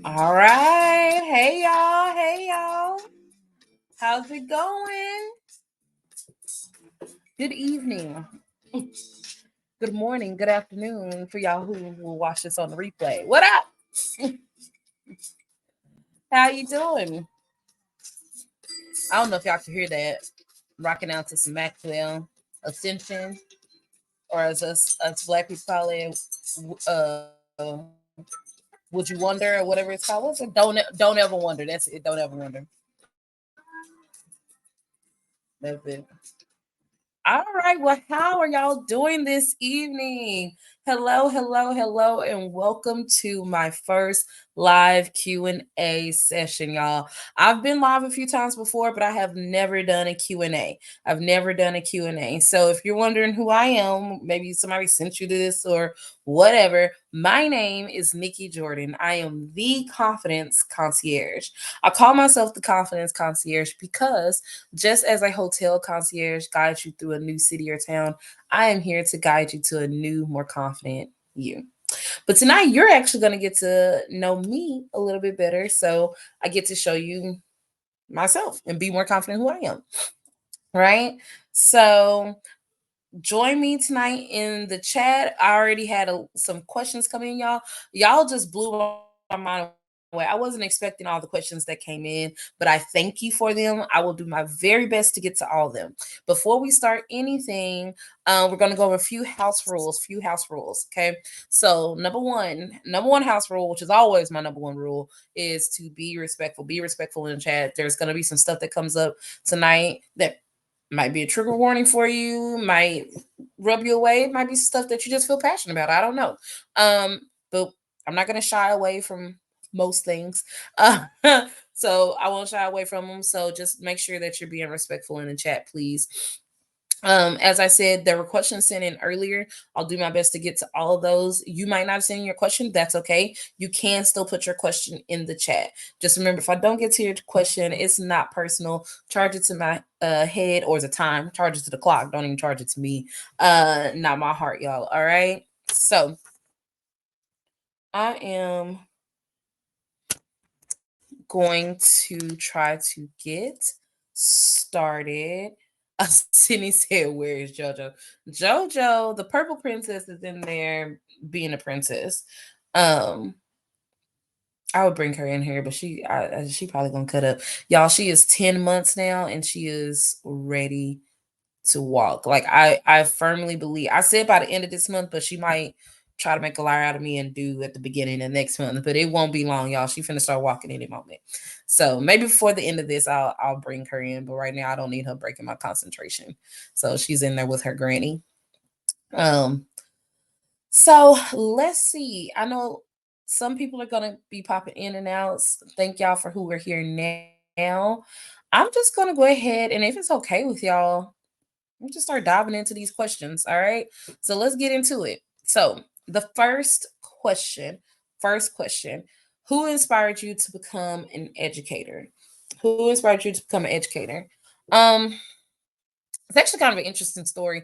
All right. Hey, y'all. Hey, y'all. How's it going? Good evening. Good morning. Good afternoon for y'all who will watch this on the replay. What up? How you doing? I don't know if y'all can hear that. Rocking out to some Maxwell Ascension, or as black people call it, uh, would you wonder or whatever it's called? What's it? Don't ever wonder. That's it. Don't ever wonder. That's it. All right. Well, how are y'all doing this evening? Hello, hello, hello, and welcome to my first live Q&A session, y'all. I've been live a few times before, but I have never done a Q&A. I've never done a Q&A. So if you're wondering who I am, maybe somebody sent you this or whatever, my name is Nikki Jordan. I am the confidence concierge. I call myself the confidence concierge because just as a hotel concierge guides you through a new city or town, I am here to guide you to a new, more confident you. But tonight, you're actually going to get to know me a little bit better. So I get to show you myself and be more confident who I am. Right? So join me tonight in the chat. I already had some questions come in, y'all. Y'all just blew my mind away. I wasn't expecting all the questions that came in, but I thank you for them. I will do my very best to get to all of them. Before we start anything, we're going to go over a few house rules. Okay. So number one house rule, which is always my number one rule, is to be respectful. Be respectful in the chat. There's going to be some stuff that comes up tonight that might be a trigger warning for you, might rub you away. It might be stuff that you just feel passionate about. I don't know. But I'm not going to shy away from most things. Uh, so I won't shy away from them. So just make sure that you're being respectful in the chat, please. As I said, there were questions sent in earlier. I'll do my best to get to all of those. You might not send your question. That's okay. You can still put your question in the chat. Just remember, if I don't get to your question, it's not personal. Charge it to my head, or the time. Charge it to the clock. Don't even charge it to me. Not my heart, y'all. All right. So I am going to try to get started. Sydney said, "Where is JoJo?" JoJo, the purple princess, is in there being a princess. Um, I would bring her in here, but she probably gonna cut up. Y'all, she is 10 months now, and she is ready to walk. Like I firmly believe. I said by the end of this month, but she might try to make a liar out of me and do at the beginning of next month. But it won't be long, y'all. She finna start walking any moment. So maybe before the end of this, I'll bring her in. But right now, I don't need her breaking my concentration. So she's in there with her granny. Um. So let's see. I know some people are gonna be popping in and out. Thank y'all for who are here now. I'm just gonna go ahead, and if it's okay with y'all, we just start diving into these questions. All right. So let's get into it. So the first question, who inspired you to become an educator? Who inspired you to become an educator? Um, it's actually kind of an interesting story.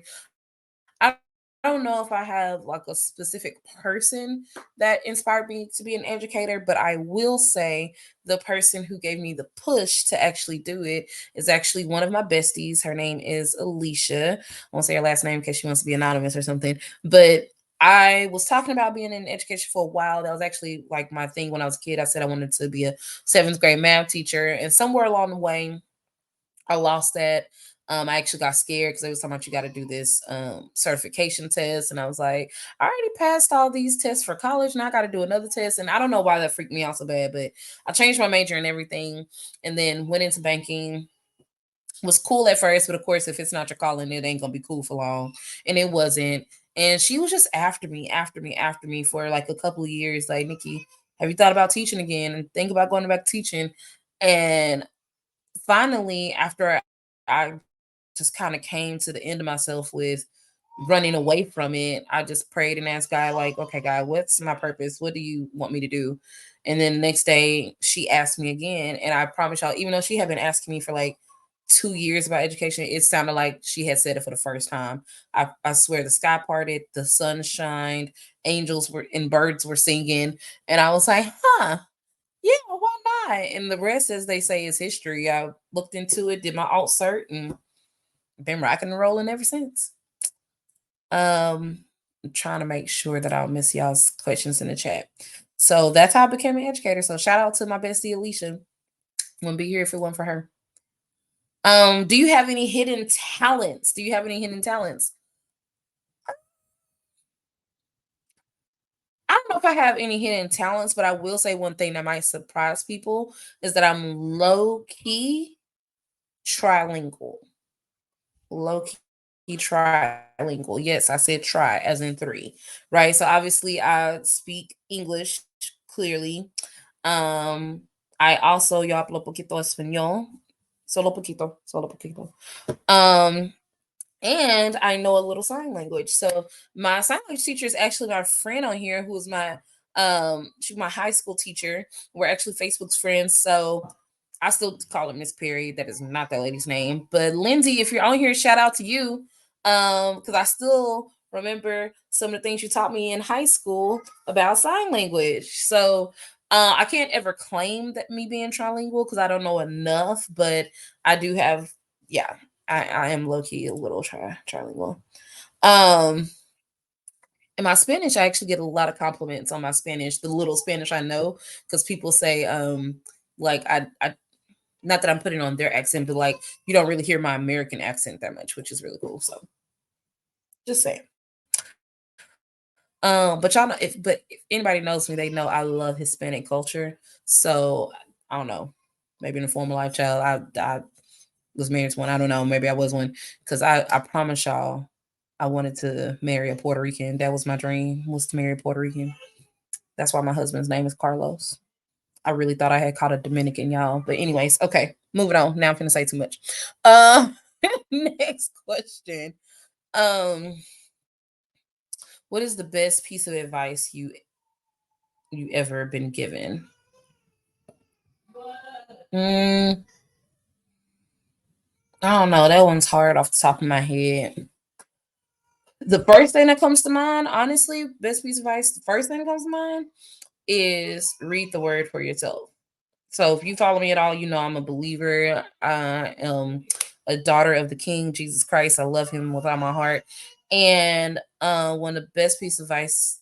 I don't know if I have like a specific person that inspired me to be an educator, but I will say the person who gave me the push to actually do it is actually one of my besties. Her name is Alicia. I won't say her last name because she wants to be anonymous or something, but I was talking about being in education for a while. That was actually like my thing when I was a kid. I said I wanted to be a seventh grade math teacher, and somewhere along the way, I lost that. I actually got scared because they was talking about you got to do this certification test, and I was like, I already passed all these tests for college, and I got to do another test, and I don't know why that freaked me out so bad, but I changed my major and everything, and then went into banking. Was cool at first, but of course, if it's not your calling, it ain't gonna be cool for long, and it wasn't. And she was just after me for like a couple of years. Like, Nikki, have you thought about teaching again? And think about going back to teaching. And finally, after I just kind of came to the end of myself with running away from it, I just prayed and asked God, like, okay, God, what's my purpose? What do you want me to do? And then the next day, she asked me again. And I promise y'all, even though she had been asking me for like 2 years about education, it sounded like she had said it for the first time. I swear the sky parted, the sun shined, angels were and birds were singing, and I was like, huh, yeah, why not? And the rest, as they say, is history. I looked into it, did my alt cert, and been rocking and rolling ever since. I'm trying to make sure that I don't miss y'all's questions in the chat. So that's how I became an educator. So shout out to my bestie Alicia. Wouldn't be here if it wasn't for her. Do you have any hidden talents? Do you have any hidden talents? I don't know if I have any hidden talents, but I will say one thing that might surprise people is that I'm low key trilingual. Low key trilingual. Yes, I said try as in three, right? So obviously I speak English clearly. Um, I also yo hablo poquito español. Solo poquito. Um, and I know a little sign language. So my sign language teacher is actually my friend on here, who is my she's my high school teacher. We're actually Facebook's friends. So I still call her Miss Perry. That is not that lady's name. But Lindsay, if you're on here, shout out to you. Because I still remember some of the things you taught me in high school about sign language. So I can't ever claim that me being trilingual because I don't know enough, but I do have, yeah, I am low key a little trilingual. Um, and my Spanish, I actually get a lot of compliments on my Spanish, the little Spanish I know, because people say, like I, not that I'm putting on their accent, but like you don't really hear my American accent that much, which is really cool. So just saying. But y'all know if anybody knows me, they know I love Hispanic culture. So I don't know, maybe in a former life, child, I was married to one. I don't know, maybe I was one because I promise y'all, I wanted to marry a Puerto Rican. That was my dream, was to marry a Puerto Rican. That's why my husband's name is Carlos. I really thought I had caught a Dominican, y'all. But anyways, okay, moving on. Now I'm gonna say too much. Um, next question. Um, what is the best piece of advice you ever been given? Mm, I don't know. That one's hard off the top of my head. The first thing that comes to mind, honestly, best piece of advice, the first thing that comes to mind is read the word for yourself. So if you follow me at all, you know I'm a believer. I am a daughter of the King, Jesus Christ. I love him with all my heart. And one of the best pieces of advice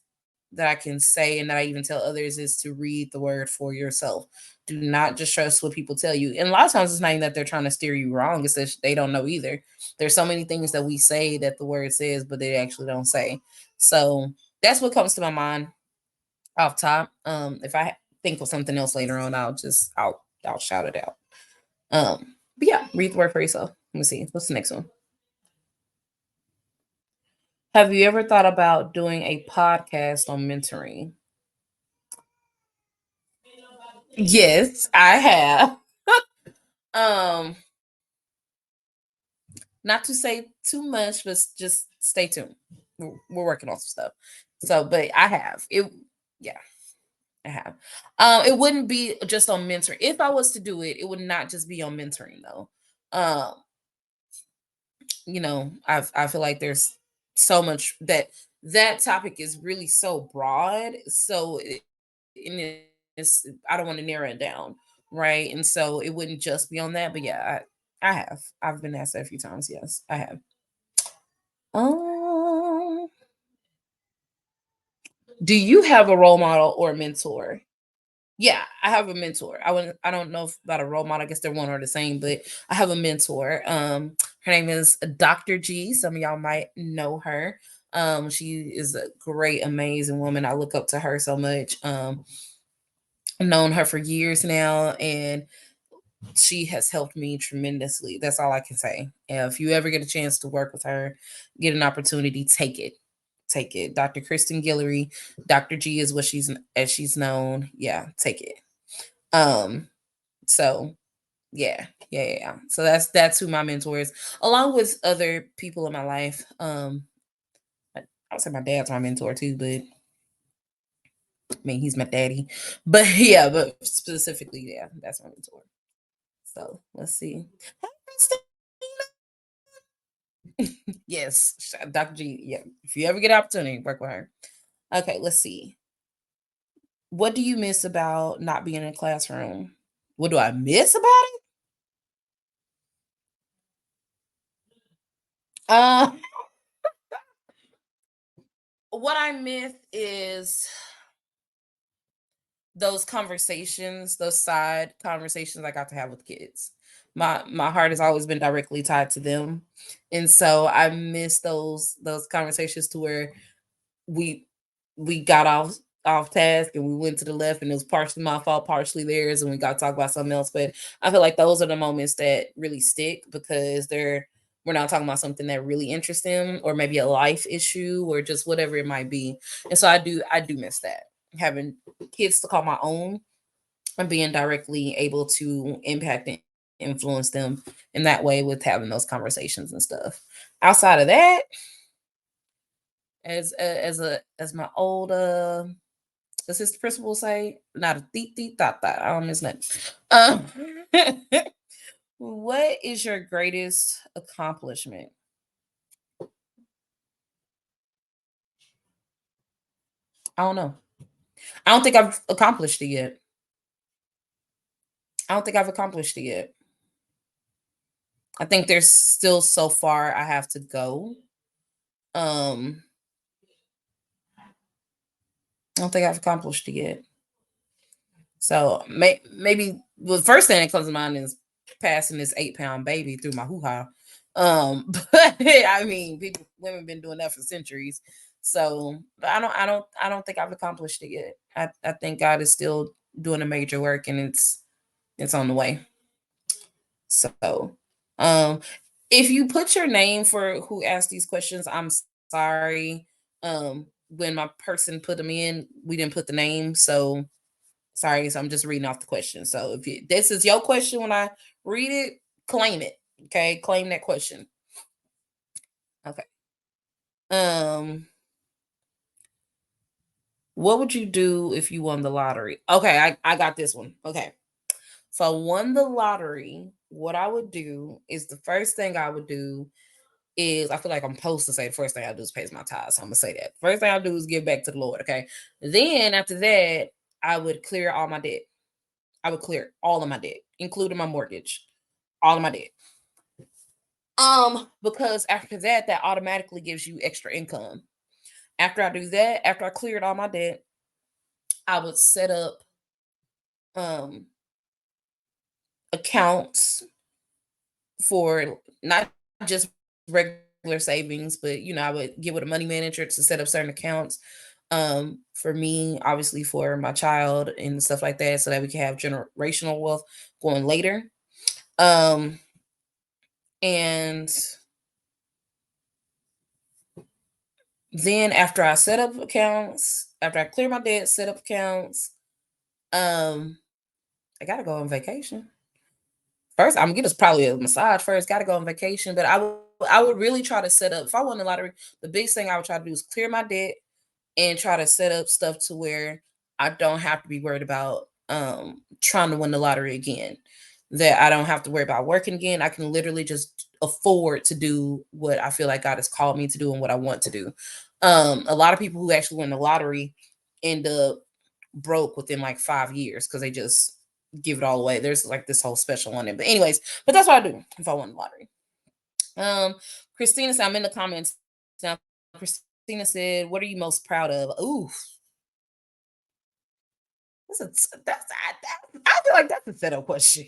that I can say and that I even tell others is to read the word for yourself. Do not just trust what people tell you. And a lot of times it's not even that they're trying to steer you wrong, it's that they don't know either. There's so many things that we say that the word says, but they actually don't say. So that's what comes to my mind off top. If I think of something else later on, I'll shout it out. But yeah, read the word for yourself. Let me see. What's the next one? Have you ever thought about doing a podcast on mentoring? Yes, I have. Um, not to say too much, but just stay tuned. We're working on some stuff. So, but I have it. Yeah, I have. It wouldn't be just on mentoring. If I was to do it, it would not just be on mentoring though. Um, I feel like there's so much that topic is really so broad. So and I don't want to narrow it down, right? And so it wouldn't just be on that, but yeah, I have. I've been asked that a few times. Yes, I have. Um, do you have a role model or a mentor? Yeah, I have a mentor. I don't know if about a role model. I guess they're one or the same, but I have a mentor. Her name is Dr. G. Some of y'all might know her. She is a great, amazing woman. I look up to her so much. I've known her for years now, and she has helped me tremendously. That's all I can say. If you ever get a chance to work with her, get an opportunity, take it. Take it. Dr. Kristen Guillory, Dr. G is what she's known. Yeah, take it. Um, so yeah. So that's who my mentor is, along with other people in my life. I would say my dad's my mentor too, but I mean he's my daddy. But yeah, but specifically, yeah, that's my mentor. So let's see. Yes, Dr. G. Yeah, if you ever get an opportunity, work with her. Okay, let's see. What do you miss about not being in a classroom? What do I miss about it? Uh, what I miss is those conversations, those side conversations I got to have with kids. My heart has always been directly tied to them, and so I miss those conversations to where we we got off task and we went to the left, and it was partially my fault, partially theirs, and we got to talk about something else. But I feel like those are the moments that really stick because we're not talking about something that really interests them, or maybe a life issue, or just whatever it might be. And so I do miss that, having kids to call my own and being directly able to impact and influence them in that way with having those conversations and stuff. Outside of that, as my old assistant principal say, not a thief thief thought that. I don't miss nothing. Um, what is your greatest accomplishment? I don't know. I don't think I've accomplished it yet. I don't think I've accomplished it yet. I think there's still so far I have to go. Um, I don't think I've accomplished it yet. So maybe the first thing that comes to mind is passing this 8 pound baby through my hoo ha. But I mean, women been doing that for centuries. So, but I don't think I've accomplished it yet. I think God is still doing a major work, and it's on the way. So, um, if you put your name for who asked these questions, I'm sorry. When my person put them in, we didn't put the name, so sorry, so I'm just reading off the question. So if this is your question when I read it, claim it. Okay, claim that question. Okay. Um, what would you do if you won the lottery? Okay, I got this one. Okay. So I won the lottery. What I would do is the first thing I would do is I feel like I'm supposed to say the first thing I do is pays my tithes. So I'm gonna say that. First thing I do is give back to the Lord. Okay. Then after that, I would clear all my debt. I would clear all of my debt, including my mortgage, all of my debt. Because after that, that automatically gives you extra income. After I do that, after I cleared all my debt, I would set up um accounts for not just regular savings, but I would get with a money manager to set up certain accounts. For me, obviously for my child and stuff like that, so that we can have generational wealth going later. Um, and then after I set up accounts, after I clear my debt, set up accounts, um, I gotta go on vacation. First, I'm gonna get us probably a massage first. Gotta go on vacation, but I would really try to set up. If I won the lottery, the biggest thing I would try to do is clear my debt and try to set up stuff to where I don't have to be worried about trying to win the lottery again. That I don't have to worry about working again. I can literally just afford to do what I feel like God has called me to do and what I want to do. A lot of people who actually win the lottery end up broke within like 5 years because they just give it all away. There's like this whole special on it. But anyways, but that's what I do if I won the lottery. Um, Christina said, I'm in the comments now. Christina said, "What are you most proud of?" Ooh, I feel like that's a setup question.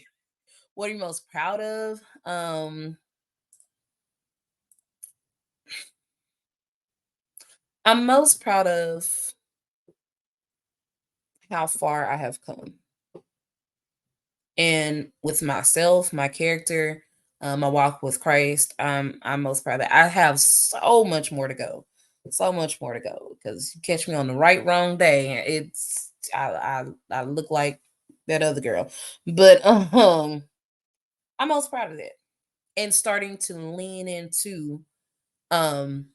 What are you most proud of? I'm most proud of how far I have come, and with myself, my character, my walk with Christ. I'm most proud of that. I have so much more to go, so much more to go. Because you catch me on the right wrong day, I look like that other girl, but I'm most proud of that, and starting to lean into um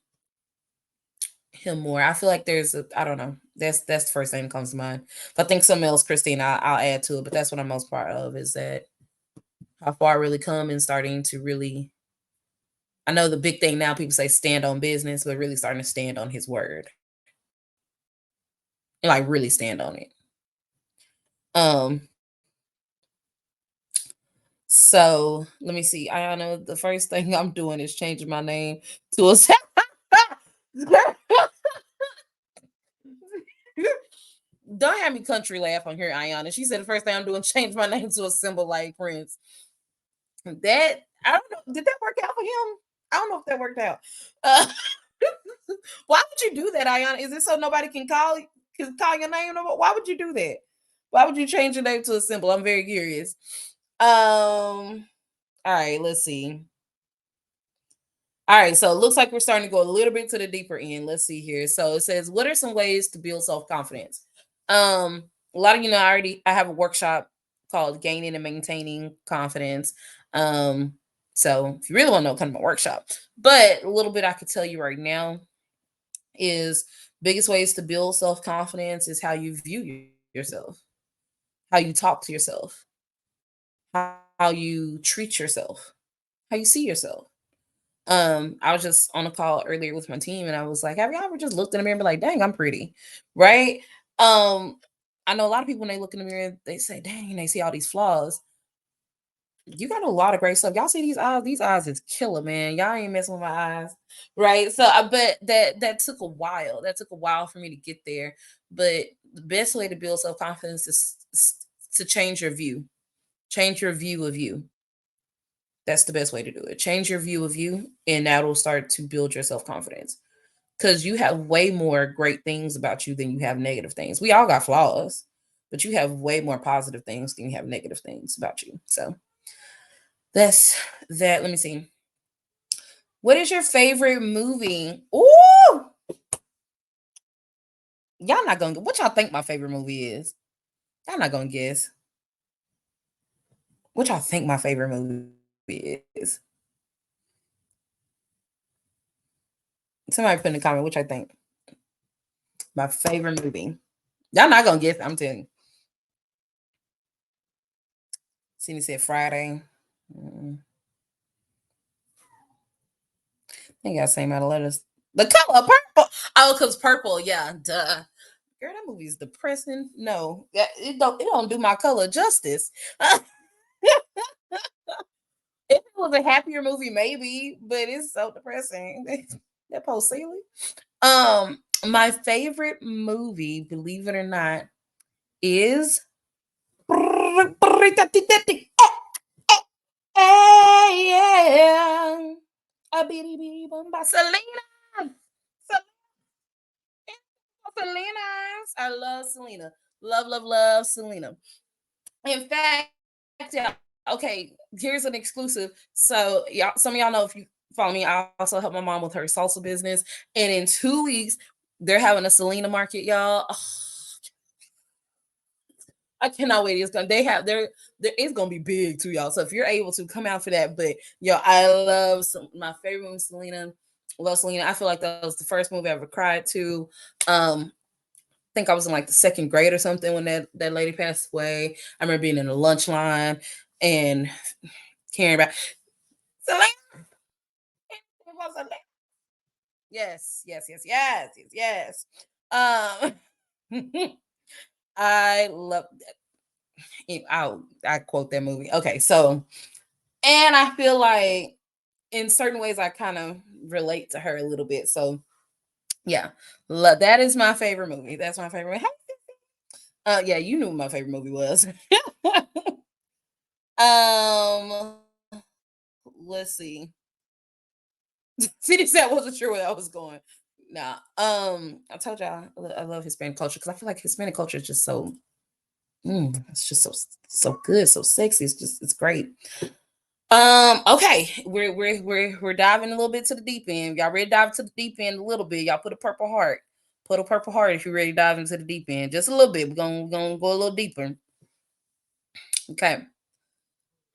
him more. I feel like I don't know. That's the first thing that comes to mind. If I think something else, Christine, I'll add to it. But that's what I'm most proud of is that how far I really come and starting to really, I know the big thing now people say stand on business, but really starting to stand on his word and like really stand on it. Um, so let me see. I know the first thing I'm doing is changing my name to a Don't have me country laugh on here, Ayana. She said the first thing I'm doing change my name to a symbol like Prince. That I don't know. Did that work out for him? I don't know if that worked out. Uh, why would you do that, Ayana? Is it so nobody can call your name? No more? Why would you do that? Why would you change your name to a symbol? I'm very curious. All right, let's see. All right, so it looks like we're starting to go a little bit to the deeper end. Let's see here. So it says, what are some ways to build self-confidence? A lot of I have a workshop called Gaining and Maintaining Confidence. So if you really want to know, come to my workshop. But a little bit I could tell you right now is biggest ways to build self-confidence is how you view yourself, how you talk to yourself, how you treat yourself, how you see yourself. I was just on a call earlier with my team and I was like, have y'all ever just looked in the mirror and be like, dang, I'm pretty? Right? Um, I know a lot of people when they look in the mirror, they say, dang, they see all these flaws. You got a lot of great stuff. Y'all see these eyes? These eyes is killer, man. Y'all ain't messing with my eyes. Right. So I bet that took a while. That took a while for me to get there. But the best way to build self-confidence is to change your view. Change your view of you. That's the best way to do it. Change your view of you, and that'll start to build your self confidence. Because you have way more great things about you than you have negative things. We all got flaws, but you have way more positive things than you have negative things about you. So that's that. Let me see. What is your favorite movie? Ooh, y'all not gonna. What y'all think my favorite movie is? Y'all not gonna guess. What y'all think my favorite movie is? Somebody put in the comment. What y'all think my favorite movie? Y'all not gonna guess. I'm telling you. See, said Friday. Mm, I think I got the same amount of letters. The color purple. Oh, cause purple. Yeah, duh. Girl, that movie's depressing. No, it don't do my color justice. If it was a happier movie, maybe, but it's so depressing. That post Celie. My favorite movie, believe it or not, is yeah. A bitty bitty bomba. Selena. Selena. I love Selena. Love, love, love Selena. In fact, yeah, okay, here's an exclusive. So y'all, some of y'all know if you follow me, I also help my mom with her salsa business. And in 2 weeks, they're having a Selena market, y'all. Oh, I cannot wait. It's gonna they have it's gonna be big too, y'all. So if you're able to come out for that, but yo, I love my favorite movie, Selena. Love Selena. I feel like that was the first movie I ever cried to. I think I was in like the second grade or something when that lady passed away. I remember being in the lunch line and caring about Selena. Yes, yes, yes, yes, yes, yes. I love I quote that movie. Okay, so and I feel like in certain ways I kind of relate to her a little bit. So yeah, that is my favorite movie. That's my favorite. Yeah, you knew what my favorite movie was. um, let's see. See, this I wasn't sure where I was going. Nah. I told y'all I love Hispanic culture because I feel like Hispanic culture is just so it's just so good, so sexy. It's great. Okay, we're diving a little bit to the deep end. Y'all ready to dive to the deep end a little bit? Y'all put a purple heart. Put a purple heart if you're ready to dive into the deep end. Just a little bit. We're gonna go a little deeper. Okay.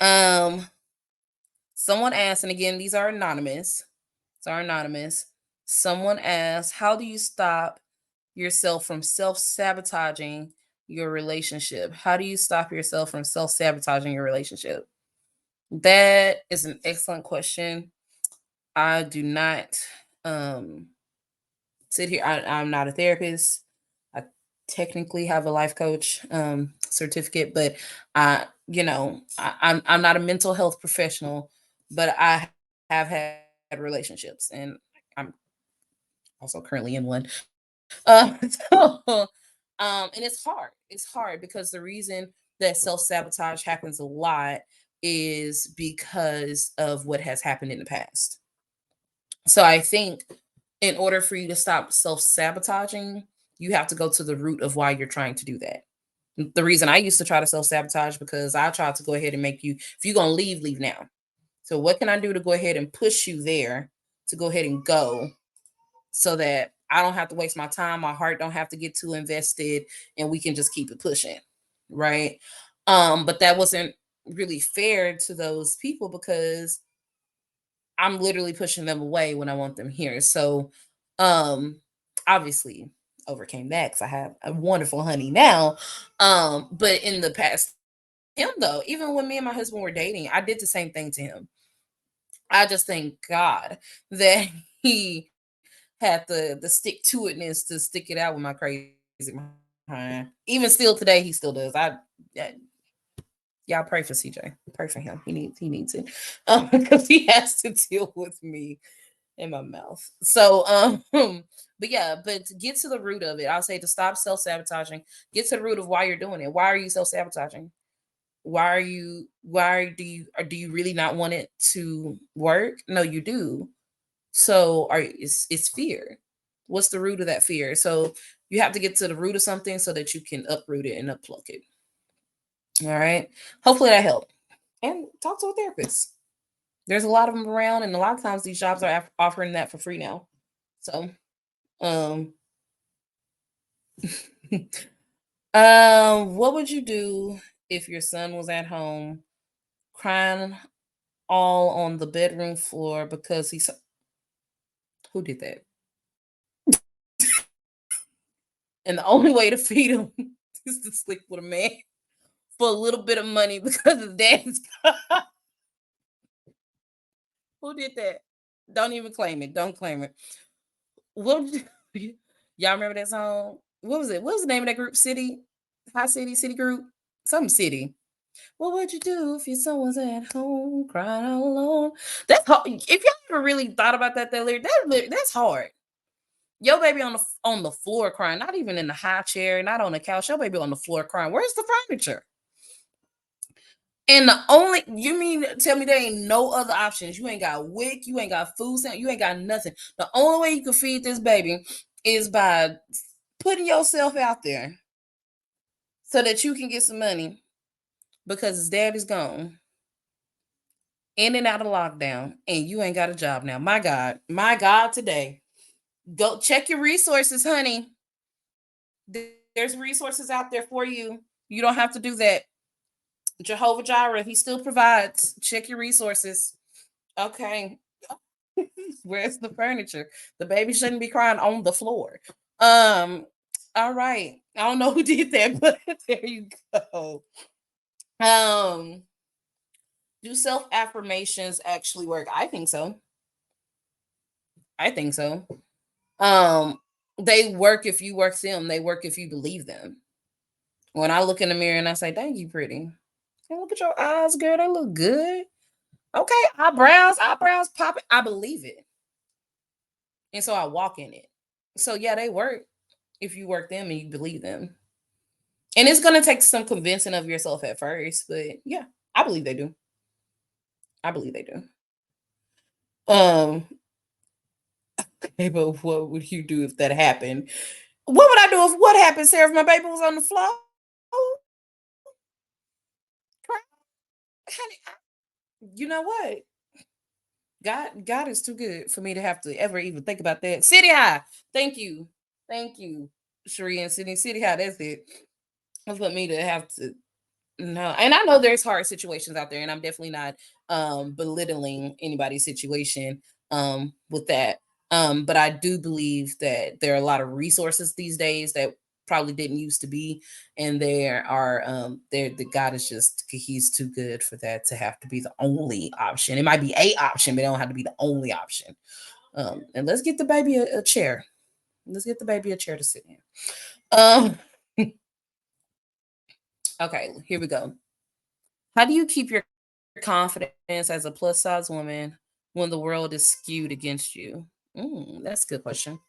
Um, someone asked, and again, these are anonymous. Are anonymous. Someone asked, how do you stop yourself from self-sabotaging your relationship? How do you stop yourself from self-sabotaging your relationship? That is an excellent question. I do not um sit here. I'm not a therapist. I technically have a life coach certificate, but I, I'm not a mental health professional, but I have had relationships, and I'm also currently in one. So, and it's hard. It's hard because the reason that self sabotage happens a lot is because of what has happened in the past. So I think in order for you to stop self sabotaging, you have to go to the root of why you're trying to do that. The reason I used to try to self sabotage because I tried to go ahead and make you, if you're gonna leave, leave now. So what can I do to go ahead and push you there to go ahead and go so that I don't have to waste my time, my heart don't have to get too invested, and we can just keep it pushing, right? But that wasn't really fair to those people because I'm literally pushing them away when I want them here. So, um, obviously overcame that because I have a wonderful honey now. But in the past, him though, even when me and my husband were dating, I did the same thing to him. I just thank God that he had the stick to itness to stick it out with my crazy behind. Even still today, he still does. I y'all pray for CJ. Pray for him. He needs it because he has to deal with me in my mouth. So but yeah, but to get to the root of it, I'll say to stop self-sabotaging, get to the root of why you're doing it. Why are you self-sabotaging? Why do you, or do you really not want it to work? No, you do. So it's fear. What's the root of that fear? So you have to get to the root of something so that you can uproot it and uppluck it. All right. Hopefully that helped. And talk to a therapist. There's a lot of them around, and a lot of times these jobs are offering that for free now. So, um, what would you do if your son was at home crying all on the bedroom floor because he's who did that? And the only way to feed him is to sleep with a man for a little bit of money because his dad's who did that? Don't even claim it. Don't claim it. What y'all remember that song? What was it? What was the name of that group? City, High City, City Group, some city. What would you do if your son was at home crying all alone? That's hard. If y'all ever really thought about that lyric, that's hard. Your baby on the floor crying, not even in the high chair, not on the couch. Your baby on the floor crying. Where's the furniture? And the only you mean tell me there ain't no other options. You ain't got wick, you ain't got food stamp, you ain't got nothing. The only way you can feed this baby is by putting yourself out there so that you can get some money because his dad is gone in and out of lockdown and you ain't got a job now. My God, today. Go check your resources, honey. There's resources out there for you. You don't have to do that. Jehovah Jireh, he still provides. Check your resources. Okay. Where's the furniture? The baby shouldn't be crying on the floor. Um, all right. I don't know who did that, but there you go. Um, do self affirmations actually work? I think so. I think so. Um, they work if you work them. They work if you believe them. When I look in the mirror and I say, "Thank you, pretty." Hey, look at your eyes, girl. They look good. Okay, eyebrows popping. I believe it, and so I walk in it. So yeah, they work if you work them and you believe them. And it's gonna take some convincing of yourself at first, but yeah, I believe they do. I believe they do. Um, okay, but what would you do if that happened? What would I do if what happened, Sarah? If my baby was on the floor, honey, you know what? God is too good for me to have to ever even think about that. City High, thank you, Sheree and Sydney. City High, that's it. That's what me to have to no, and I know there's hard situations out there, and I'm definitely not belittling anybody's situation with that. But I do believe that there are a lot of resources these days that probably didn't used to be, and there are there the God is just he's too good for that to have to be the only option. It might be a option, but it don't have to be the only option. And let's get the baby a chair. Let's get the baby a chair to sit in. Okay, here we go. How do you keep your confidence as a plus size woman when the world is skewed against you? That's a good question.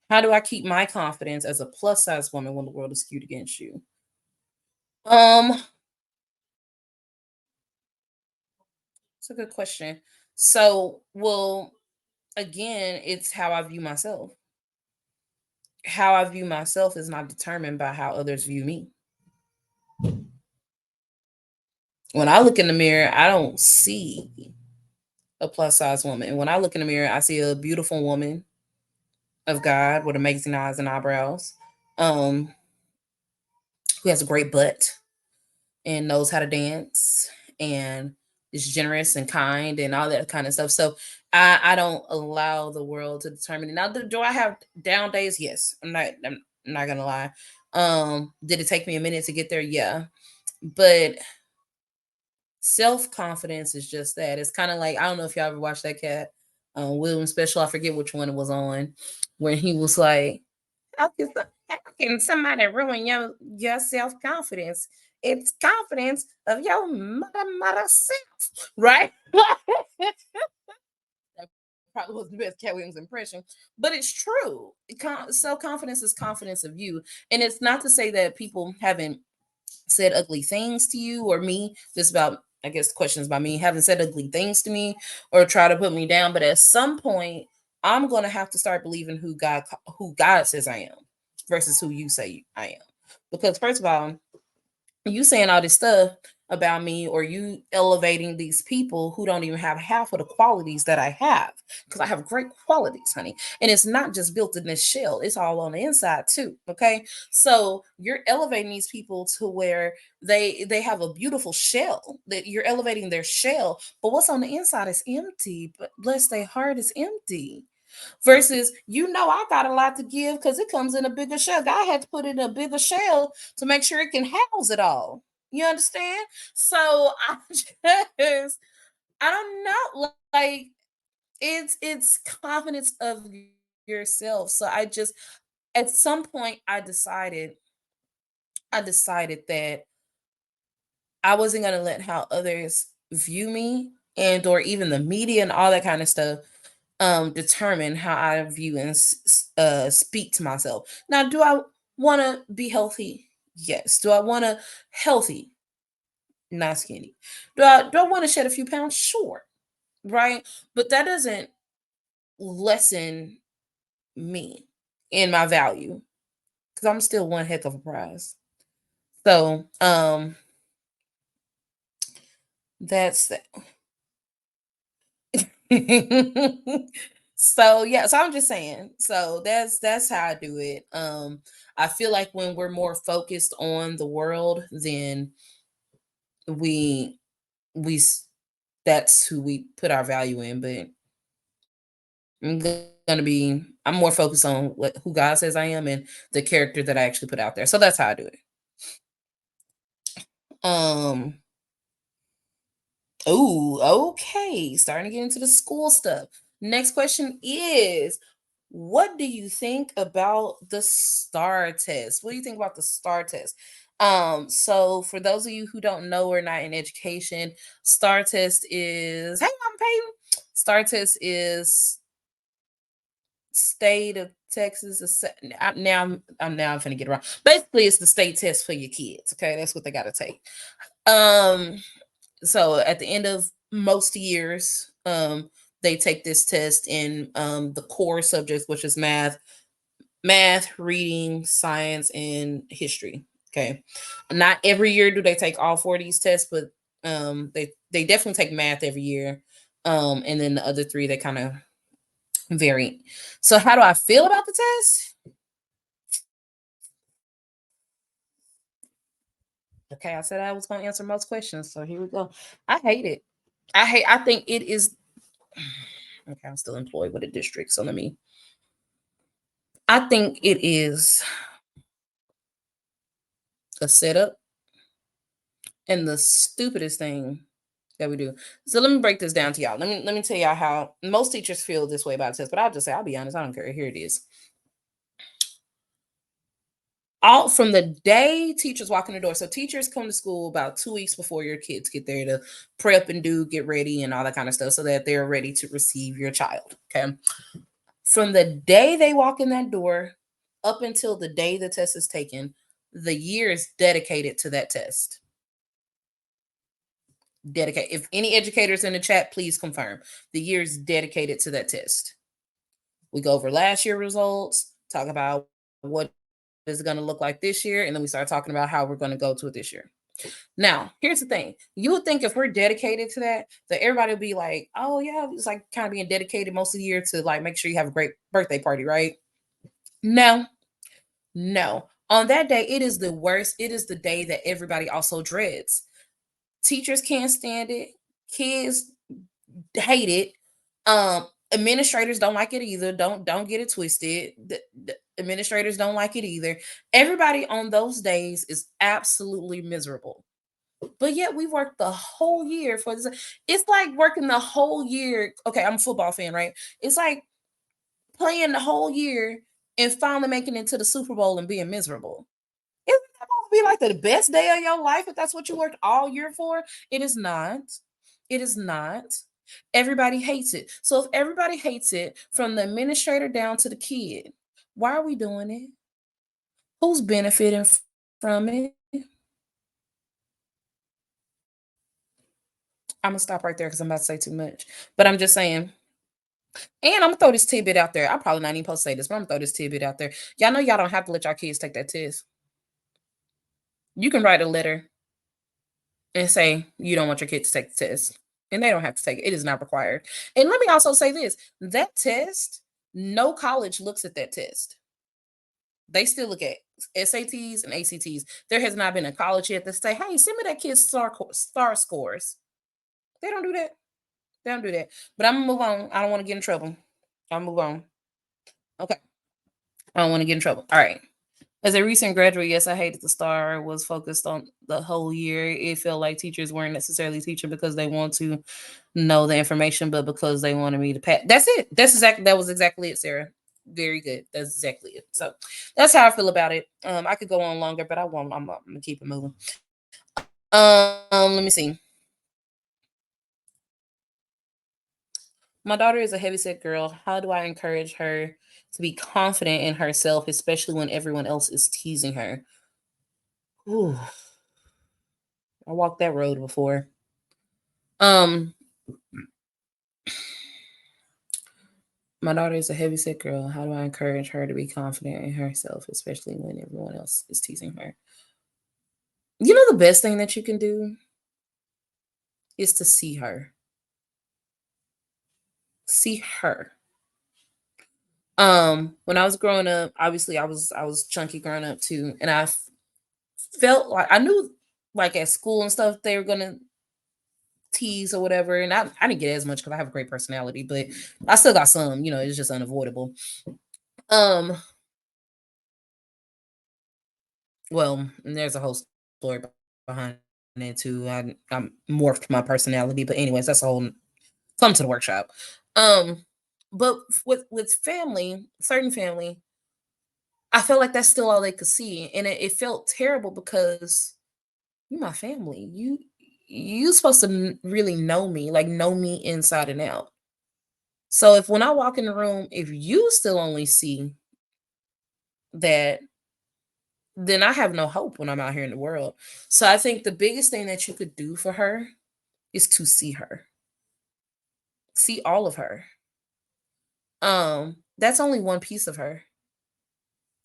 How do I keep my confidence as a plus size woman when the world is skewed against you? Um, it's a good question. So, well, again, it's how I view myself. How I view myself is not determined by how others view me. When I look in the mirror, I don't see a plus size woman. And when I look in the mirror, I see a beautiful woman of God with amazing eyes and eyebrows, um, who has a great butt and knows how to dance and is generous and kind and all that kind of stuff. So I don't allow the world to determine it. Now, do I have down days? Yes. I'm not gonna lie. Did it take me a minute to get there? Yeah. But self-confidence is just that. It's kind of like, I don't know if y'all ever watched that cat William special. I forget which one it was on, where he was like, how can somebody ruin your self confidence? It's confidence of your mother self, right? That probably was the best Cat Williams impression, but it's true. Self confidence is confidence of you, and it's not to say that people haven't said ugly things to you or me. This about, I guess the question is about me, haven't said ugly things to me or try to put me down, but at some point I'm going to have to start believing who God says I am versus who you say I am. Because first of all, you saying all this stuff about me, or you elevating these people who don't even have half of the qualities that I have, because I have great qualities, honey. And it's not just built in this shell, it's all on the inside too. Okay, so you're elevating these people to where they have a beautiful shell, that you're elevating their shell, but what's on the inside is empty. But bless their heart is empty. Versus, I got a lot to give because it comes in a bigger shell. God had to put it in a bigger shell to make sure it can house it all. You understand? So I just, I don't know. Like, it's confidence of yourself. So I just, at some point I decided that I wasn't gonna let how others view me, and or even the media and all that kind of stuff determine how I view and speak to myself. Now, do I want to be healthy? Yes. Do I want to healthy, not skinny? Do I want to shed a few pounds? Sure. Right. But that doesn't lessen me in my value, because I'm still one heck of a prize. So that's that. So yeah, so I'm just saying. So that's how I do it. I feel like when we're more focused on the world, then we we s- that's who we put our value in. But I'm more focused on who God says I am and the character that I actually put out there. So that's how I do it. Um Oh, okay. Starting to get into the school stuff. Next question is, what do you think about the STAR test? What do you think about the STAR test? So for those of you who don't know or not in education, STAR test is, hey, I'm Peyton. STAR test is state of Texas. Now I'm finna get it wrong. Basically, it's the state test for your kids. Okay, that's what they gotta take. Um, so at the end of most years, they take this test in the core subjects, which is math, reading, science, and history. Okay, not every year do they take all four of these tests, but they definitely take math every year. And then the other three, they kind of vary. So how do I feel about the test? Okay, I said I was going to answer most questions, so here we go. I hate it. I think it is. Okay, I'm still employed with a district, so let me. I think it is a setup, and the stupidest thing that we do. So let me break this down to y'all. Let me tell y'all how most teachers feel this way about a test, but I'll just say, I'll be honest, I don't care. Here it is. All from the day teachers walk in the door. So teachers come to school about 2 weeks before your kids get there to prep and do, get ready and all that kind of stuff so that they're ready to receive your child. Okay. From the day they walk in that door up until the day the test is taken, the year is dedicated to that test. Dedicate. If any educators in the chat, please confirm. The year is dedicated to that test. We go over last year results, talk about what is it going to look like this year, and then we start talking about how we're going to go to it this year. Now, here's the thing. You would think if we're dedicated to that everybody would be like, oh yeah, it's like kind of being dedicated most of the year to like make sure you have a great birthday party, right? No, no. On that day, it is the worst. It is the day that everybody also dreads. Teachers can't stand it. Kids hate it. Administrators don't like it either. Don't get it twisted. The administrators don't like it either. Everybody on those days is absolutely miserable. But yet we worked the whole year for this. It's like working the whole year. Okay, I'm a football fan, right? It's like playing the whole year and finally making it to the Super Bowl and being miserable. Isn't that supposed to be like the best day of your life if that's what you worked all year for? It is not. It is not. Everybody hates it. So if everybody hates it, from the administrator down to the kid, why are we doing it? Who's benefiting from it? I'm gonna stop right there because I'm about to say too much. But I'm just saying, and I'm gonna throw this tidbit out there. I'm probably not even supposed to say this, but I'm gonna throw this tidbit out there. Y'all know y'all don't have to let y'all kids take that test. You can write a letter and say you don't want your kid to take the test. And they don't have to take it. It is not required. And let me also say this, that test, no college looks at that test. They still look at SATs and ACTs. There has not been a college yet that say, hey, send me that kid's star scores. They don't do that. They don't do that. But I'm gonna move on. I don't want to get in trouble. I'll move on. Okay. I don't want to get in trouble. All right. As a recent graduate, yes, I hated the star was focused on the whole year. It felt like teachers weren't necessarily teaching because they want to know the information, but because they wanted me to pass. That's it. That was exactly it, Sarah. Very good. That's exactly it. So that's how I feel about it. I could go on longer, but I won't. I'm gonna keep it moving. Let me see. My daughter is a heavyset girl. How do I encourage her to be confident in herself, especially when everyone else is teasing her? Ooh, I walked that road before. Um, my daughter is a heavyset girl. How do I encourage her to be confident in herself, especially when everyone else is teasing her? You know, the best thing that you can do is to see her. See her. When I was growing up, obviously I was chunky growing up too, and felt like I knew, like at school and stuff, they were gonna tease or whatever, and I didn't get as much because I have a great personality, but I still got some. You know, it's just unavoidable. Um, well, and there's a whole story behind it too. I'm morphed my personality, but anyways, that's a whole come to the workshop. Um, but with family, certain family, I felt like that's still all they could see, and it felt terrible because you my family. You supposed to really know me, like know me inside and out. So if when I walk in the room, if you still only see that, then I have no hope when I'm out here in the world. So I think the biggest thing that you could do for her is to see her. See all of her. That's only one piece of her.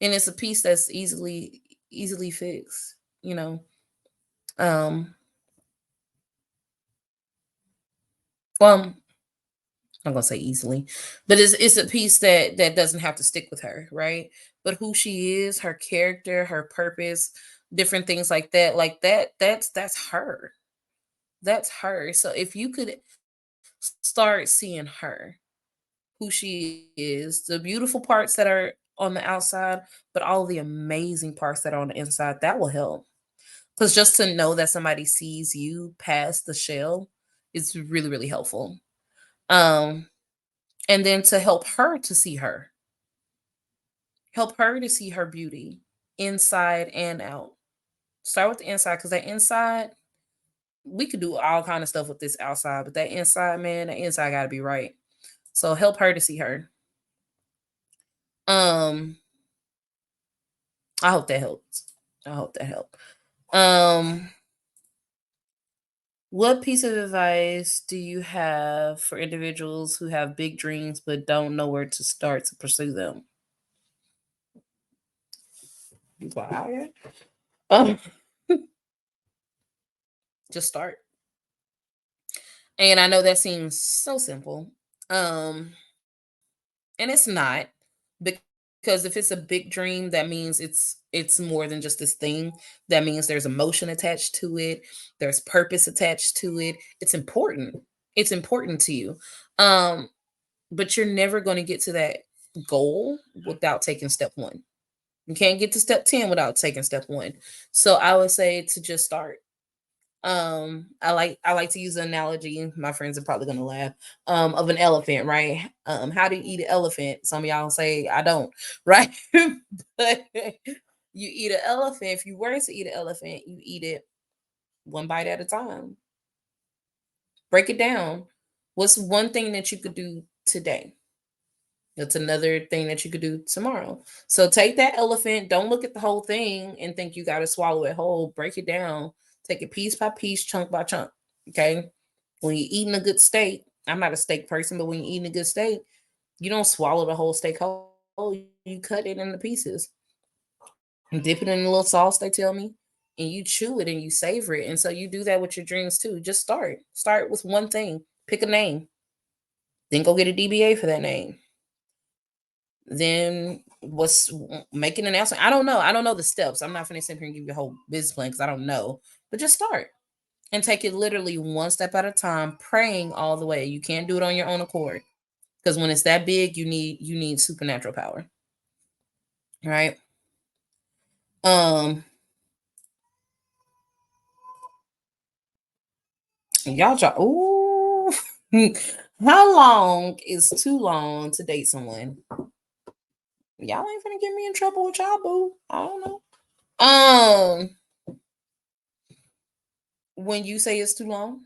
And it's a piece that's easily fixed, you know. Um well, I'm gonna say easily, but it's a piece that doesn't have to stick with her, right? But who she is, her character, her purpose, different things like that's her. That's her. So if you could start seeing her, who she is, the beautiful parts that are on the outside, but all the amazing parts that are on the inside, that will help. Because just to know that somebody sees you past the shell is really, really helpful. Um, and then to help her to see her beauty inside and out. Start with the inside because that inside, we could do all kind of stuff with this outside, but that inside, man, that inside got to be right. So help her to see her. Um, I hope that helps. I hope that helped. Um, what piece of advice do you have for individuals who have big dreams but don't know where to start to pursue them? Wow. Um, just start. And I know that seems so simple. Um, and it's not, because if it's a big dream, that means it's more than just this thing. That means there's emotion attached to it, there's purpose attached to it. It's important to you. Um, but you're never going to get to that goal without taking step one. You can't get to step 10 without taking step one. So I would say to just start. I like to use the analogy, my friends are probably gonna laugh, of an elephant, right? How do you eat an elephant? Some of y'all say I don't, right? But you eat an elephant. If you were to eat an elephant, you eat it one bite at a time. Break it down. What's one thing that you could do today? That's another thing that you could do tomorrow. So take that elephant, don't look at the whole thing and think you got to swallow it whole. Break it down. Take it piece by piece, chunk by chunk. Okay. When you're eating a good steak, I'm not a steak person, but when you're eating a good steak, you don't swallow the whole steak whole. You cut it into pieces and dip it in a little sauce, they tell me, and you chew it and you savor it. And so you do that with your dreams too. Just start. Start with one thing. Pick a name. Then go get a DBA for that name. Then what's make an announcement? I don't know. I don't know the steps. I'm not going to sit here and give you a whole business plan because I don't know. But just start and take it literally one step at a time, praying all the way. You can't do it on your own accord because when it's that big, you need supernatural power, right? Um, y'all, ooh, how long is too long to date someone? Y'all ain't gonna get me in trouble with y'all, boo. I don't know. When you say it's too long,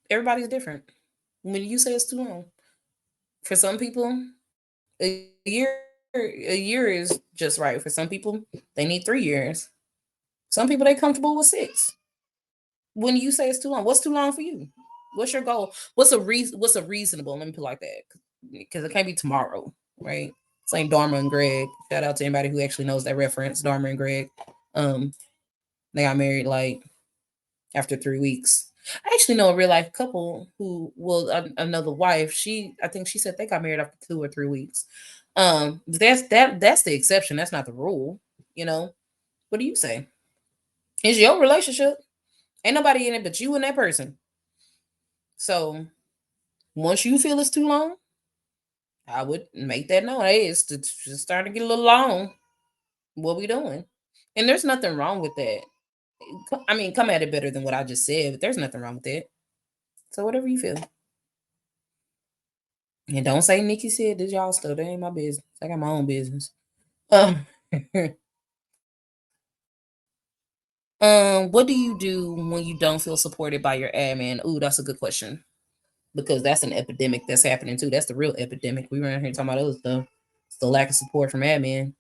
everybody's different. When you say it's too long, for some people, a year is just right. For some people, they need 3 years. Some people they comfortable with 6. When you say it's too long, what's too long for you? What's your goal? What's a reasonable? Let me put it like that, because it can't be tomorrow, right? Same Dharma and Greg. Shout out to anybody who actually knows that reference, Dharma and Greg. Um, they got married like after 3 weeks. I actually know a real life couple who, well, another wife. I think she said they got married after 2 or 3 weeks. That's the exception. That's not the rule. You know. What do you say? It's your relationship. Ain't nobody in it but you and that person. So once you feel it's too long, I would make that known. Hey, it's just starting to get a little long. What we doing? And there's nothing wrong with that. I mean, come at it better than what I just said, but there's nothing wrong with that. So whatever you feel. And don't say Nikki said this y'all stuff. That ain't my business. I got my own business. Um, what do you do when you don't feel supported by your admin? Ooh, that's a good question. Because that's an epidemic that's happening too. That's the real epidemic. We were in here talking about other stuff. It's the lack of support from admin.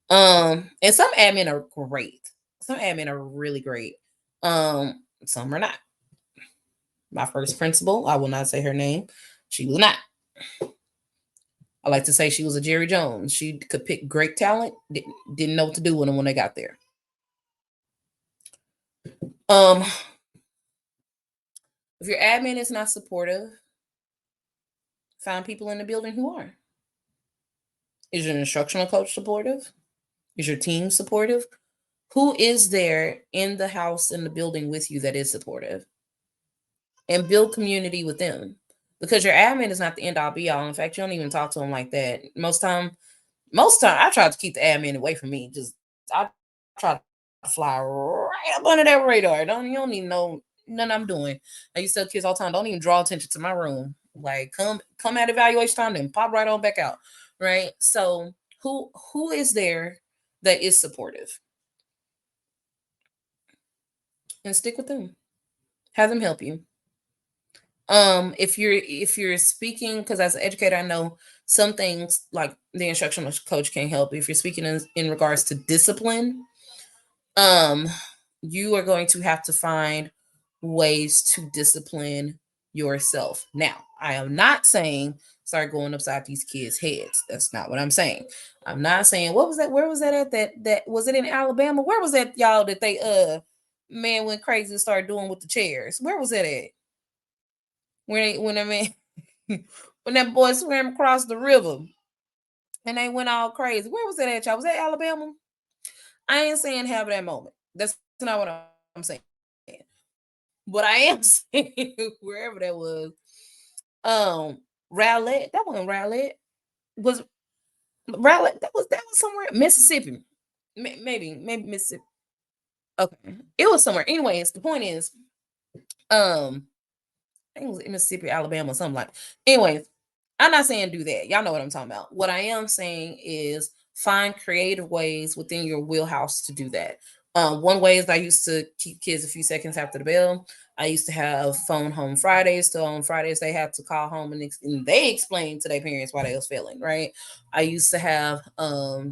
And some admin are great. Some admin are really great. Some are not. My first principal, I will not say her name. She was not. I like to say she was a Jerry Jones. She could pick great talent, didn't know what to do with them when they got there. Um, if your admin is not supportive, find people in the building who are. Is your instructional coach supportive? Is your team supportive? Who is there in the house, in the building with you that is supportive? And build community with them. Because your admin is not the end all be all. In fact, you don't even talk to them like that. Most time I try to keep the admin away from me. Just I try to fly right up under that radar. You don't even know nothing I'm doing. I used to tell kids all the time, don't even draw attention to my room. Like come at evaluation time, then pop right on back out. Right. So who is there that is supportive? And stick with them. Have them help you. If you're speaking, because as an educator I know some things like the instructional coach can help. If you're speaking in regards to discipline, um you are going to have to find ways to discipline yourself. Now I am not saying start going upside these kids heads. That's not what I'm saying. I'm not saying what was that, where was that at, that was it in Alabama, where was that, y'all, that they man went crazy and started doing with the chairs, where was that at, when I mean when that boy swam across the river and they went all crazy. Where was that at, y'all? Was that Alabama? I ain't saying have that moment. That's not what I'm saying. But I am saying wherever that was, um, Rowlett. That wasn't Rowlett. Was Rowlett? That was somewhere Mississippi. Maybe Mississippi. Okay, it was somewhere. Anyways, the point is, um, I think it was in Mississippi, Alabama, something like. Anyways, I'm not saying do that. Y'all know what I'm talking about. What I am saying is find creative ways within your wheelhouse to do that. One way is I used to keep kids a few seconds after the bell. I used to have phone home Fridays. So on Fridays they had to call home and they explained to their parents why they was failing. Right. I used to have I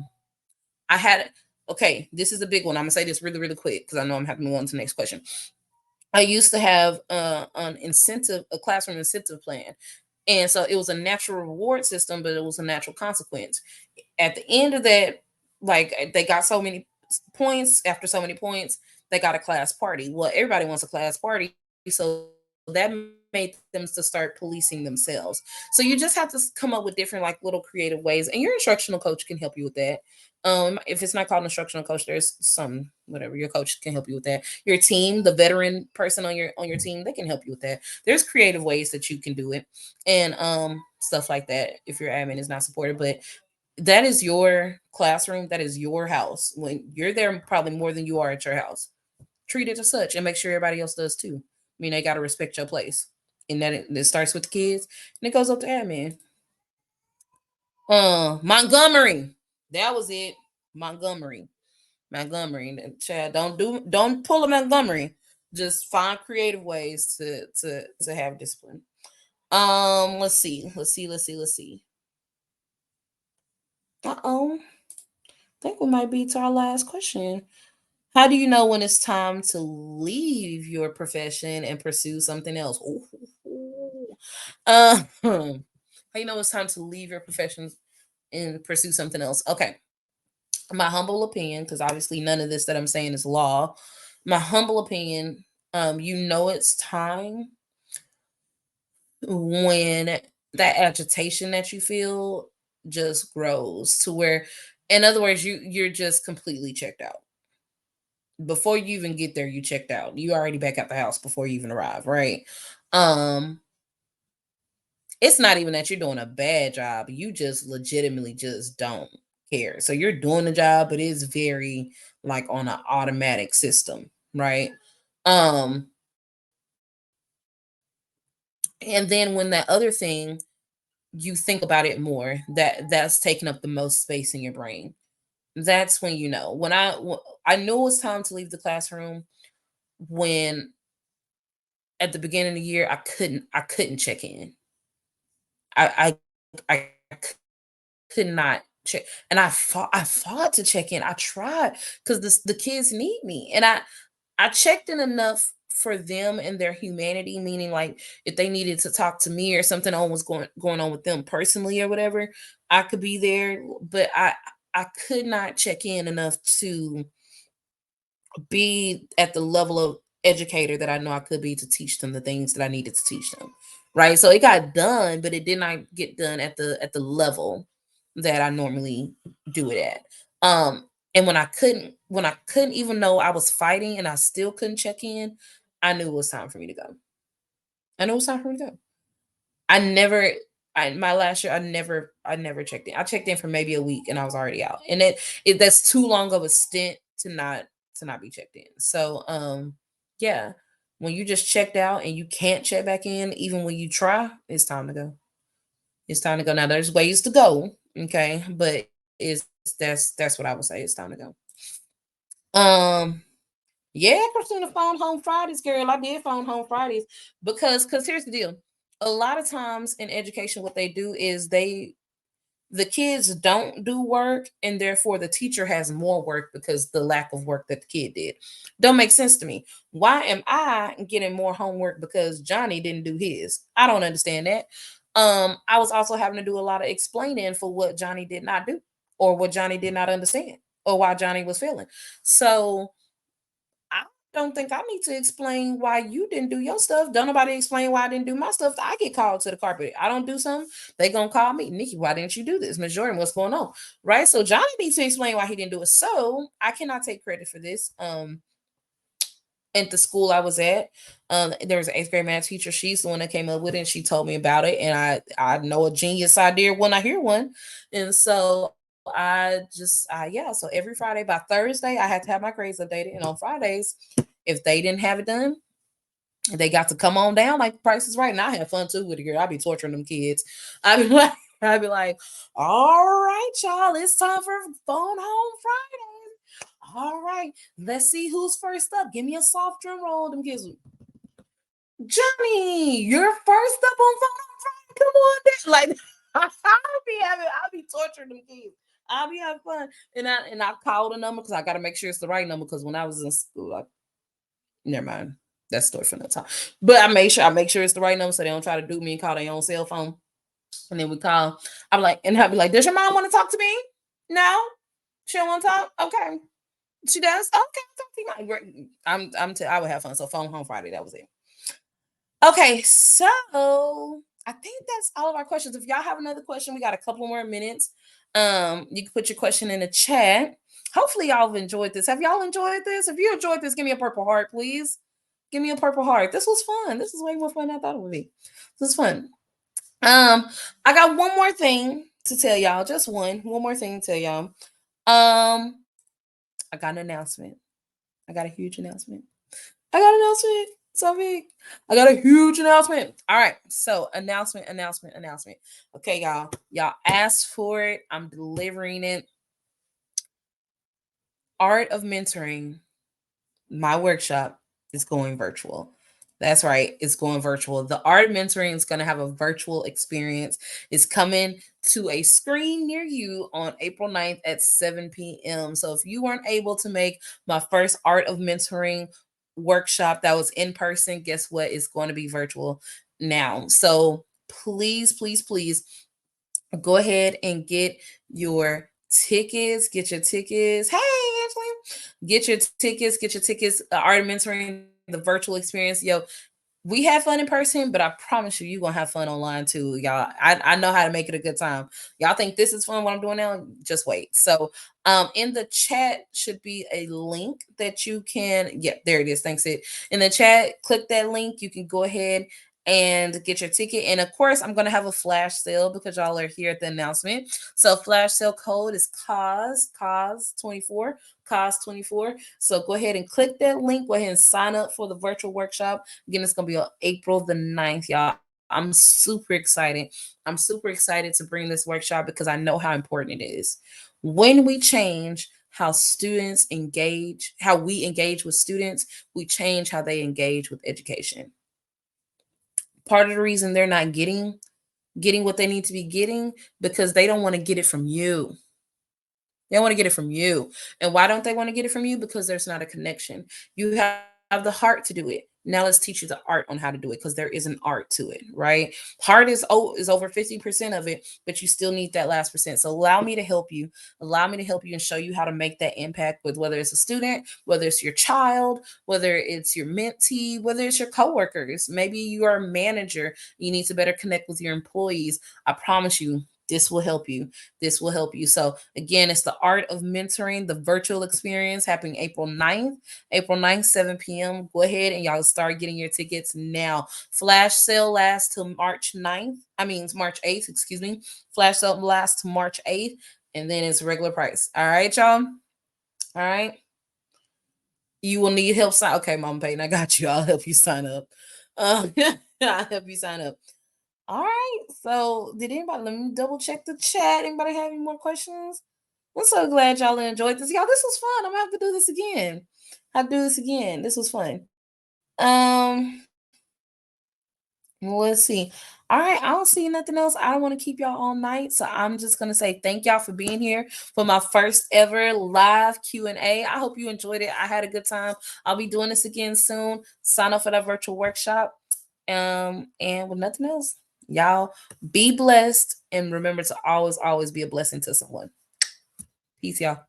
had okay. This is a big one. I'm gonna say this really quick because I know I'm having to move on to the next question. I used to have a classroom incentive plan. And so it was a natural reward system, but it was a natural consequence. At the end of that, like they got so many points, after so many points, they got a class party. Well, everybody wants a class party. So that made them to start policing themselves. So you just have to come up with different like little creative ways. And your instructional coach can help you with that. If it's not called instructional coach, there's some whatever your coach can help you with that. Your team, the veteran person on your team, they can help you with that. There's creative ways that you can do it, and stuff like that. If your admin is not supported, but that is your classroom, that is your house. When you're there, probably more than you are at your house. Treat it as such, and make sure everybody else does too. I mean, they got to respect your place, and that it starts with the kids, and it goes up to admin. Montgomery. That was it. Montgomery. Montgomery. Chad, don't pull a Montgomery. Just find creative ways to have discipline. Let's see. Uh-oh. I think we might be to our last question. How do you know when it's time to leave your profession and pursue something else? Ooh. How you know it's time to leave your profession and pursue something else? Okay. My humble opinion, because obviously none of this that I'm saying is law. My humble opinion, you know it's time when that agitation that you feel just grows to where, in other words, you're just completely checked out. Before you even get there, you checked out. You already back at the house before you even arrive, right? Um, it's not even that you're doing a bad job. You just legitimately just don't care. So you're doing the job, but it's very like on an automatic system, right? Um, and then when that other thing, you think about it more, that's taking up the most space in your brain. That's when you know. I knew it was time to leave the classroom when at the beginning of the year I couldn't check in. I could not check, and I fought to check in. I tried because the kids need me, and I checked in enough for them and their humanity, meaning like if they needed to talk to me or something on was going on with them personally or whatever, I could be there. But I could not check in enough to be at the level of educator that I know I could be to teach them the things that I needed to teach them. Right. So it got done, but it did not get done at the level that I normally do it at. And when I couldn't even know I was fighting and I still couldn't check in, I knew it was time for me to go. I knew it was time for me to go. I never my last year I never checked in. I checked in for maybe a week and I was already out. And that's too long of a stint to not be checked in. So yeah, when you just checked out and you can't check back in even when you try, it's time to go. It's time to go. Now there's ways to go, okay, but it's that's what I would say. It's time to go. Um, yeah, Christina phone home Fridays, girl. I did phone home Fridays because here's the deal. A lot of times in education, what they do is the kids don't do work and therefore the teacher has more work because the lack of work that the kid did. Don't make sense to me. Why am I getting more homework because Johnny didn't do his? I don't understand that. I was also having to do a lot of explaining for what Johnny did not do or what Johnny did not understand or why Johnny was failing. So I don't think I need to explain why you didn't do your stuff. Don't nobody explain why I didn't do my stuff. I get called to the carpet. I don't do something. They gonna call me, Nikki. Why didn't you do this? Miss Jordan, what's going on? Right. So Johnny needs to explain why he didn't do it. So I cannot take credit for this. At the school I was at, there was an eighth grade math teacher. She's the one that came up with it. And she told me about it, and I know a genius idea when I hear one. And so yeah. So every Friday by Thursday, I had to have my grades updated, and on Fridays, if they didn't have it done, they got to come on down like Price is Right. And I have fun too with it, girl. I be torturing them kids. I be like, I be like, all right, y'all, it's time for phone home Friday. All right, let's see who's first up. Give me a soft drum roll. Them kids, Johnny, you're first up on phone home Friday. Come on down. Like I'll be torturing them kids. I'll be having fun. And I called a number because I gotta make sure it's the right number. Because when I was in school, never mind. That's story for another time. But I make sure it's the right number so they don't try to do me and call their own cell phone. And then we call. I'm like, and I'll be like, does your mom want to talk to me? No? She don't want to talk? Okay. She does? Okay, talk to you. I would have fun. So phone home Friday, that was it. Okay, so I think that's all of our questions. If y'all have another question, we got a couple more minutes. You can put your question in the chat. Hopefully, y'all have enjoyed this. Have y'all enjoyed this? If you enjoyed this, give me a purple heart, please. Give me a purple heart. This was fun. This is way more fun than I thought it would be. This is fun. Um, I got one more thing to tell y'all. Just one more thing to tell y'all. I got an announcement. I got a huge announcement. I got an announcement. So big. I got a huge announcement. All right. So announcement. Okay, y'all. Y'all asked for it. I'm delivering it. Art of Mentoring, my workshop, is going virtual. That's right. It's going virtual. The Art of Mentoring is going to have a virtual experience. It's coming to a screen near you on April 9th at 7 p.m. So if you weren't able to make my first Art of Mentoring workshop that was in person, guess what? It's going to be virtual now. So please go ahead and your get your tickets. Hey, Ashley, get your tickets. Art of Mentoring, the virtual experience. Yo, we had fun in person, but I promise you, you're gonna have fun online too, y'all. I know how to make it a good time. Y'all think this is fun what I'm doing now? Just wait. So in the chat should be a link that you can, yeah, there it is. Thanks. It in the chat, click that link. You can go ahead and get your ticket. And of course, I'm gonna have a flash sale because y'all are here at the announcement. So flash sale code is cause 24 cause 24. So go ahead and click that link. Go ahead and sign up for the virtual workshop. Again, it's gonna be on April the 9th, y'all. I'm super excited. I'm super excited to bring this workshop because I know how important it is. When we change how students engage, how we engage with students, we change how they engage with education. Part of the reason they're not getting what they need to be getting because they don't want to get it from you. They want to get it from you. And why don't they want to get it from you? Because there's not a connection. You have the heart to do it. Now let's teach you the art on how to do it because there is an art to it, right? Heart is over 50% of it, but you still need that last percent. So allow me to help you. Allow me to help you and show you how to make that impact with whether it's a student, whether it's your child, whether it's your mentee, whether it's your coworkers. Maybe you are a manager. You need to better connect with your employees. I promise you, this will help you. This will help you. So again, it's the Art of Mentoring, the virtual experience happening April 9th, 7 p.m. Go ahead and y'all start getting your tickets now. Flash sale lasts till March 9th. I mean, it's March 8th, excuse me. Flash sale lasts to March 8th, and then it's regular price. All right, y'all. All right. You will need help sign. Okay, Mama Payne, I got you. I'll help you sign up. Um, I'll help you sign up. All right. So, did anybody let me double check the chat? Anybody have any more questions? I'm so glad y'all enjoyed this. Y'all, this was fun. I'm gonna have to do this again. I'll do this again. This was fun. Well, let's see. All right, I don't see nothing else. I don't want to keep y'all all night, so I'm just gonna say thank y'all for being here for my first ever live Q&A. I hope you enjoyed it. I had a good time. I'll be doing this again soon. Sign up for that virtual workshop. And with nothing else, y'all be blessed and remember to always, always be a blessing to someone. Peace, y'all.